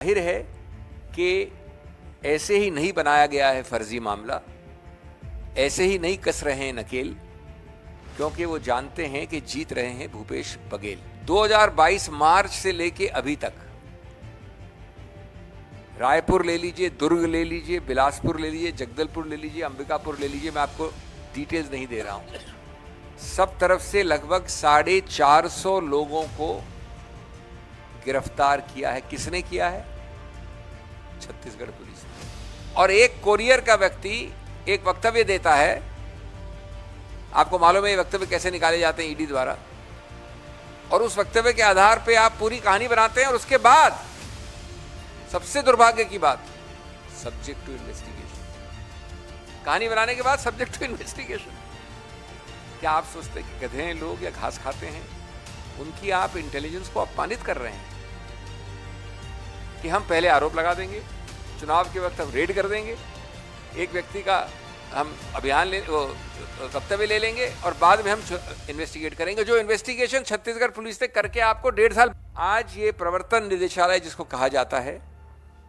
जाहिर है कि ऐसे ही नहीं बनाया गया है फर्जी मामला, ऐसे ही नहीं कस रहे हैं नकेल, क्योंकि वो जानते हैं कि जीत रहे हैं भूपेश बघेल। 2022 मार्च से लेके अभी तक रायपुर ले लीजिए, दुर्ग ले लीजिए, बिलासपुर ले लीजिए, जगदलपुर ले लीजिए, अंबिकापुर ले लीजिए, मैं आपको डिटेल्स नहीं दे रहा हूं। सब तरफ से लगभग 450 लोगों को गिरफ्तार किया है। किसने किया है? छत्तीसगढ़ पुलिस ने। और एक कोरियर का व्यक्ति एक वक्तव्य देता है, आपको मालूम है ये वक्तव्य कैसे निकाले जाते हैं ईडी द्वारा, और उस वक्तव्य के आधार पे आप पूरी कहानी बनाते हैं, और उसके बाद सबसे दुर्भाग्य की बात, सब्जेक्ट टू इन्वेस्टिगेशन। कहानी बनाने के बाद सब्जेक्ट टू इन्वेस्टिगेशन। क्या आप सोचते हैं कि गधे हैं लोग या घास खाते हैं? उनकी आप इंटेलिजेंस को अपमानित कर रहे हैं कि हम पहले आरोप लगा देंगे, चुनाव के वक्त हम रेड कर देंगे, एक व्यक्ति का हम अभियान वक्तव्य ले लेंगे और बाद में हम इन्वेस्टिगेट करेंगे। जो इन्वेस्टिगेशन छत्तीसगढ़ पुलिस ने करके आपको 1.5 साल, आज ये प्रवर्तन निदेशालय जिसको कहा जाता है,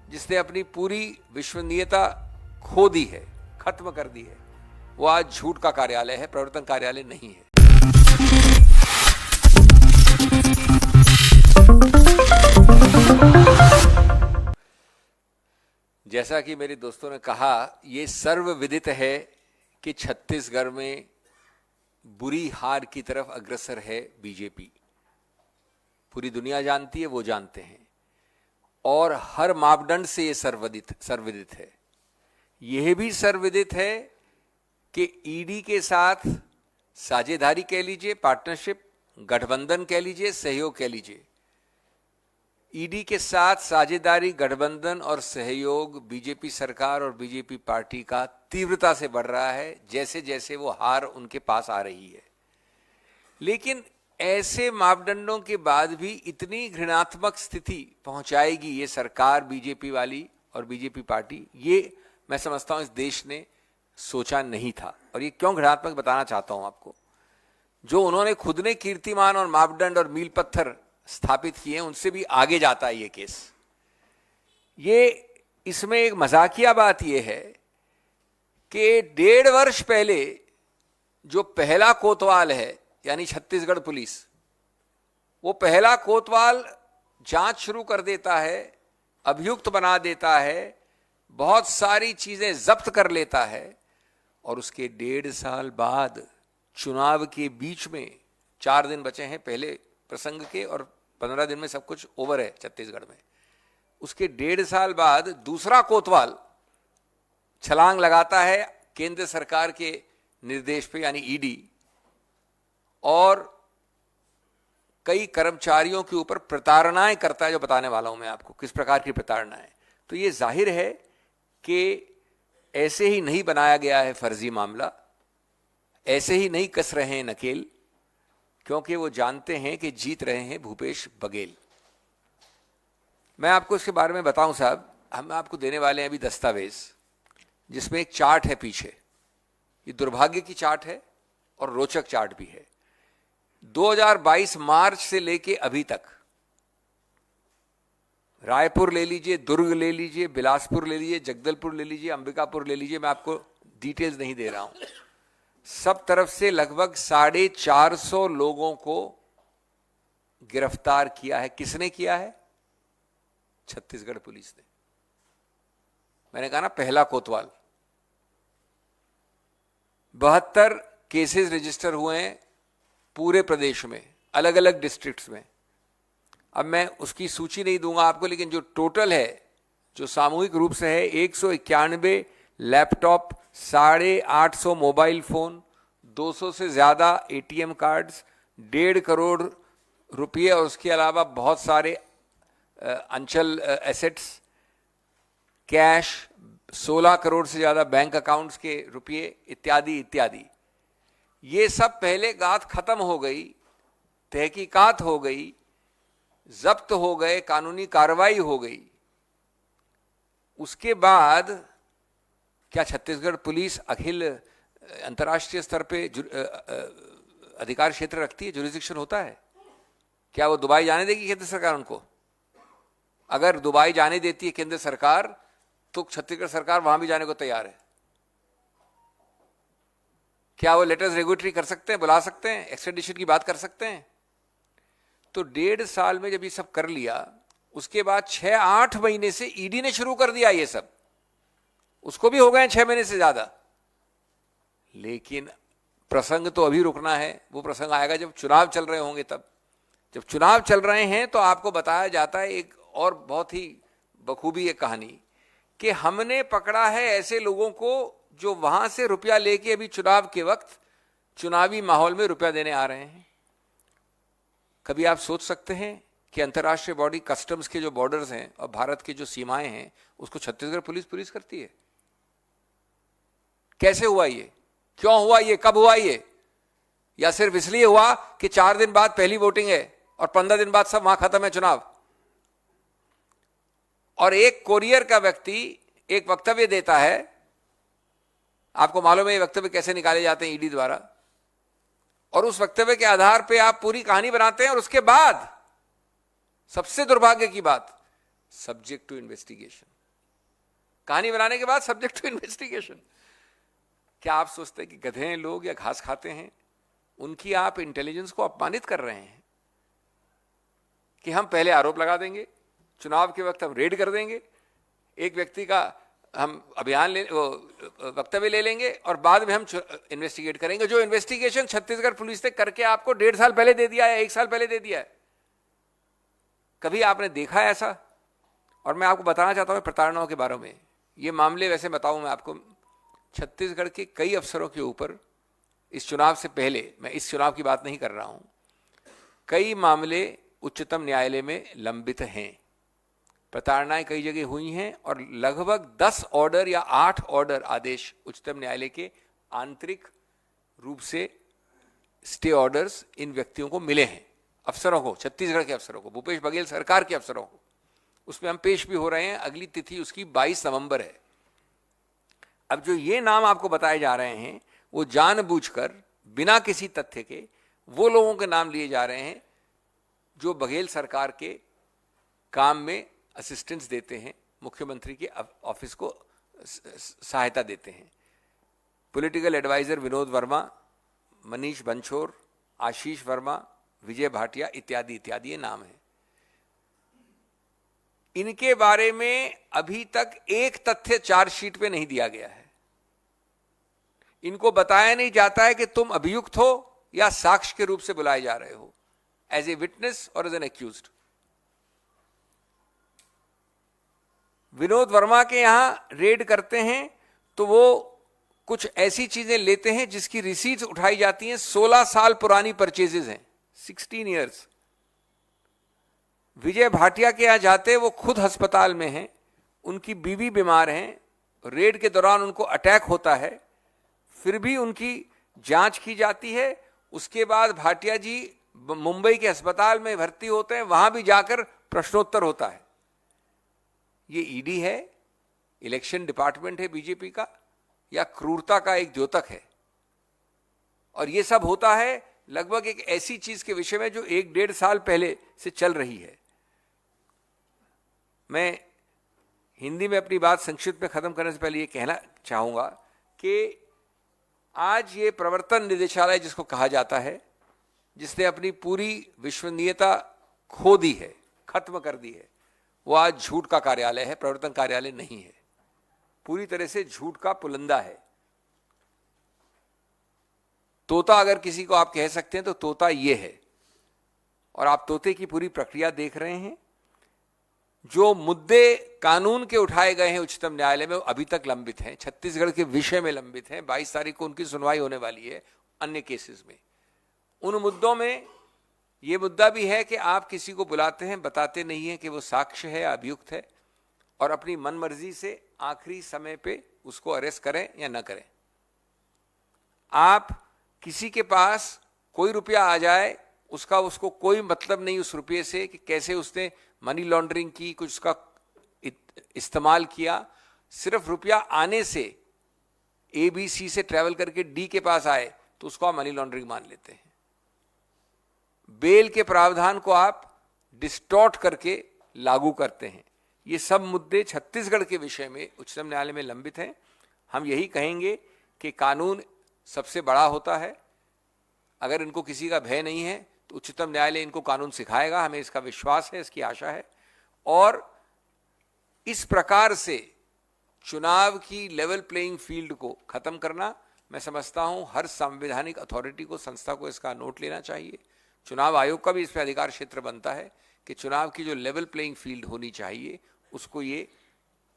जिसने अपनी पूरी विश्वसनीयता खो दी है, खत्म कर दी है, वो आज झूठ का कार्यालय है, प्रवर्तन कार्यालय नहीं है। जैसा कि मेरे दोस्तों ने कहा, ये सर्वविदित है कि छत्तीसगढ़ में बुरी हार की तरफ अग्रसर है बीजेपी। पूरी दुनिया जानती है, वो जानते हैं, और हर मापदंड से ये सर्वविदित है। यह भी सर्वविदित है कि ईडी के साथ साझेदारी कह लीजिए, पार्टनरशिप, गठबंधन कह लीजिए, सहयोग कह लीजिए, ईडी के साथ साझेदारी, गठबंधन और सहयोग बीजेपी सरकार और बीजेपी पार्टी का तीव्रता से बढ़ रहा है, जैसे जैसे वो हार उनके पास आ रही है। लेकिन ऐसे मापदंडों के बाद भी इतनी घृणात्मक स्थिति पहुंचाएगी ये सरकार बीजेपी वाली और बीजेपी पार्टी, ये मैं समझता हूं इस देश ने सोचा नहीं था। और ये क्यों घृणात्मक बताना चाहता हूं आपको, जो उन्होंने खुद ने कीर्तिमान और मापदंड और मील पत्थर स्थापित किए हैं, उनसे भी आगे जाता है ये केस। ये इसमें एक मजाकिया बात यह है कि 1.5 वर्ष पहले जो पहला कोतवाल है, यानी छत्तीसगढ़ पुलिस, वो पहला कोतवाल जांच शुरू कर देता है, अभियुक्त बना देता है, बहुत सारी चीजें जब्त कर लेता है, और उसके 1.5 साल बाद चुनाव के बीच में 4 दिन बचे हैं पहले प्रसंग के, और 15 दिन में सब कुछ ओवर है छत्तीसगढ़ में। उसके 1.5 साल बाद दूसरा कोतवाल छलांग लगाता है केंद्र सरकार के निर्देश पे, यानी ईडी, और कई कर्मचारियों के ऊपर प्रताड़नाएं करता है, जो बताने वाला हूं मैं आपको किस प्रकार की प्रताड़नाएं। तो ये जाहिर है कि ऐसे ही नहीं बनाया गया है फर्जी मामला, ऐसे ही नहीं कस रहे हैं नकेल, क्योंकि वो जानते हैं कि जीत रहे हैं भूपेश बघेल। मैं आपको इसके बारे में बताऊं साहब, हम आपको देने वाले हैं अभी दस्तावेज, जिसमें एक चार्ट है पीछे। ये दुर्भाग्य की चार्ट है और रोचक चार्ट भी है। 2022 मार्च से लेके अभी तक रायपुर ले लीजिए, दुर्ग ले लीजिए, बिलासपुर ले लीजिए, जगदलपुर ले लीजिए, अंबिकापुर ले लीजिए, मैं आपको डिटेल्स नहीं दे रहा हूं। सब तरफ से लगभग 450 लोगों को गिरफ्तार किया है। किसने किया है? छत्तीसगढ़ पुलिस ने। मैंने कहा ना, पहला कोतवाल। 72 केसेस रजिस्टर हुए हैं पूरे प्रदेश में, अलग अलग डिस्ट्रिक्ट्स में। अब मैं उसकी सूची नहीं दूंगा आपको, लेकिन जो टोटल है, जो सामूहिक रूप से है, 191 लैपटॉप, 850 मोबाइल फोन, 200 से ज्यादा एटीएम कार्ड्स, 1.5 करोड़ रुपये, और उसके अलावा बहुत सारे अंचल एसेट्स, कैश, 16 करोड़ से ज्यादा बैंक अकाउंट्स के रुपये, इत्यादि इत्यादि। ये सब पहले बात खत्म हो गई, तहकीकात हो गई, जब्त हो गए, कानूनी कार्रवाई हो गई। उसके बाद क्या छत्तीसगढ़ पुलिस अखिल अंतर्राष्ट्रीय स्तर पे अधिकार क्षेत्र रखती है, जुरिस्डिक्शन होता है? क्या वो दुबई जाने देगी केंद्र सरकार उनको? अगर दुबई जाने देती है केंद्र सरकार तो छत्तीसगढ़ सरकार वहां भी जाने को तैयार है। क्या वो लेटर्स रेगुलेटरी कर सकते हैं, बुला सकते हैं, एक्सट्रेडिशन की बात कर सकते हैं? तो 1.5 साल में जब ये सब कर लिया, उसके बाद 6-8 महीने से ईडी ने शुरू कर दिया ये सब, उसको भी हो गए 6 महीने से ज्यादा। लेकिन प्रसंग तो अभी रुकना है, वो प्रसंग आएगा जब चुनाव चल रहे होंगे। तब जब चुनाव चल रहे हैं तो आपको बताया जाता है एक और बहुत ही बखूबी एक कहानी कि हमने पकड़ा है ऐसे लोगों को जो वहां से रुपया लेके अभी चुनाव के वक्त चुनावी माहौल में रुपया देने आ रहे हैं। कभी आप सोच सकते हैं कि अंतर्राष्ट्रीय बॉडी कस्टम्स के जो बॉर्डर्स हैं और भारत की जो सीमाएं हैं उसको छत्तीसगढ़ पुलिस करती है? कैसे हुआ ये, क्यों हुआ ये, कब हुआ ये? या सिर्फ इसलिए हुआ कि 4 दिन बाद पहली वोटिंग है और 15 दिन बाद सब वहां खत्म है चुनाव? और एक कोरियर का व्यक्ति एक वक्तव्य देता है, आपको मालूम है ये वक्तव्य कैसे निकाले जाते हैं ईडी द्वारा, और उस वक्तव्य के आधार पे आप पूरी कहानी बनाते हैं और उसके बाद सबसे दुर्भाग्य की बात, सब्जेक्ट टू इन्वेस्टिगेशन। कहानी बनाने के बाद सब्जेक्ट टू इन्वेस्टिगेशन। क्या आप सोचते हैं कि गधे हैं लोग या घास खाते हैं? उनकी आप इंटेलिजेंस को अपमानित कर रहे हैं कि हम पहले आरोप लगा देंगे, चुनाव के वक्त हम रेड कर देंगे, एक व्यक्ति का हम अभियान वक्तव्य ले लेंगे और बाद में हम इन्वेस्टिगेट करेंगे। जो इन्वेस्टिगेशन छत्तीसगढ़ पुलिस ने करके आपको 1.5 साल पहले दे दिया है, 1 साल पहले दे दिया है। कभी आपने देखा है ऐसा? और मैं आपको बताना चाहता हूं प्रताड़नाओं के बारे में। ये मामले वैसे बताऊं मैं आपको, छत्तीसगढ़ के कई अफसरों के ऊपर इस चुनाव से पहले, मैं इस चुनाव की बात नहीं कर रहा हूं, कई मामले उच्चतम न्यायालय में लंबित हैं। प्रताड़नाएं कई जगह हुई हैं और लगभग 10 ऑर्डर या 8 ऑर्डर आदेश उच्चतम न्यायालय के आंतरिक रूप से स्टे ऑर्डर्स इन व्यक्तियों को मिले हैं, अफसरों को, छत्तीसगढ़ के अफसरों को, भूपेश बघेल सरकार के अफसरों को। उसमें हम पेश भी हो रहे हैं, अगली तिथि उसकी 22 नवंबर है। अब जो ये नाम आपको बताए जा रहे हैं वो जानबूझकर बिना किसी तथ्य के वो लोगों के नाम लिए जा रहे हैं जो बघेल सरकार के काम में असिस्टेंस देते हैं, मुख्यमंत्री के ऑफिस को सहायता देते हैं। पॉलिटिकल एडवाइजर विनोद वर्मा, मनीष बंछोर, आशीष वर्मा, विजय भाटिया इत्यादि इत्यादि ये नाम है। इनके बारे में अभी तक एक तथ्य चार्जशीट पे नहीं दिया गया है। इनको बताया नहीं जाता है कि तुम अभियुक्त हो या साक्ष्य के रूप से बुलाए जा रहे हो, एज ए विटनेस और as an accused. Vinod Verma के यहां रेड करते हैं तो वो कुछ ऐसी चीजें लेते हैं जिसकी रिसीट्स उठाई जाती हैं, 16 साल पुरानी परचेजेस हैं, 16 इयर्स। विजय भाटिया के यहां जाते वो खुद अस्पताल में हैं, उनकी बीवी बीमार हैं, रेड के दौरान उनको अटैक होता है, फिर भी उनकी जांच की जाती है। उसके बाद भाटिया जी मुंबई के अस्पताल में भर्ती होते हैं, वहां भी जाकर प्रश्नोत्तर होता है। ये ईडी है, इलेक्शन डिपार्टमेंट है बीजेपी का, या क्रूरता का एक द्योतक है? और ये सब होता है लगभग एक ऐसी चीज के विषय में जो 1-1.5 साल पहले से चल रही है। मैं हिंदी में अपनी बात संक्षिप्त में खत्म करने से पहले ये कहना चाहूंगा कि आज ये प्रवर्तन निदेशालय जिसको कहा जाता है, जिसने अपनी पूरी विश्वसनीयता खो दी है, खत्म कर दी है, वो आज झूठ का कार्यालय है, प्रवर्तन कार्यालय नहीं है। पूरी तरह से झूठ का पुलंदा है। तोता अगर किसी को आप कह सकते हैं तो तोता ये है। और आप तोते की पूरी प्रक्रिया देख रहे हैं। जो मुद्दे कानून के उठाए गए हैं उच्चतम न्यायालय में वो अभी तक लंबित हैं, छत्तीसगढ़ के विषय में लंबित हैं। 22 तारीख को उनकी सुनवाई होने वाली है अन्य केसेस में। उन मुद्दों में ये मुद्दा भी है कि आप किसी को बुलाते हैं, बताते नहीं हैं कि वो साक्ष्य है या अभियुक्त है, और अपनी मनमर्जी से आखिरी समय पे उसको अरेस्ट करें या न करें। आप किसी के पास कोई रुपया आ जाए, उसको कोई मतलब नहीं उस रुपये से कि कैसे उसने मनी लॉन्ड्रिंग की, कुछ उसका इस्तेमाल किया। सिर्फ रुपया आने से, ABC से ट्रैवल करके D के पास आए तो उसको आप मनी लॉन्ड्रिंग मान लेते हैं। बेल के प्रावधान को आप डिस्टॉर्ट करके लागू करते हैं। ये सब मुद्दे छत्तीसगढ़ के विषय में उच्चतम न्यायालय में लंबित हैं। हम यही कहेंगे कि कानून सबसे बड़ा होता है। अगर इनको किसी का भय नहीं है तो उच्चतम न्यायालय इनको कानून सिखाएगा, हमें इसका विश्वास है, इसकी आशा है। और इस प्रकार से चुनाव की लेवल प्लेइंग फील्ड को खत्म करना, मैं समझता हूं हर संवैधानिक अथॉरिटी को, संस्था को इसका नोट लेना चाहिए। चुनाव आयोग का भी इस पर अधिकार क्षेत्र बनता है कि चुनाव की जो लेवल प्लेइंग फील्ड होनी चाहिए उसको ये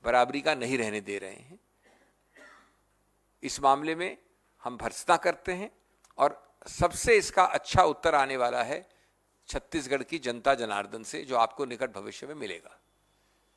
बराबरी का नहीं रहने दे रहे हैं। इस मामले में हम भर्त्सना करते हैं और सबसे इसका अच्छा उत्तर आने वाला है छत्तीसगढ़ की जनता जनार्दन से, जो आपको निकट भविष्य में मिलेगा।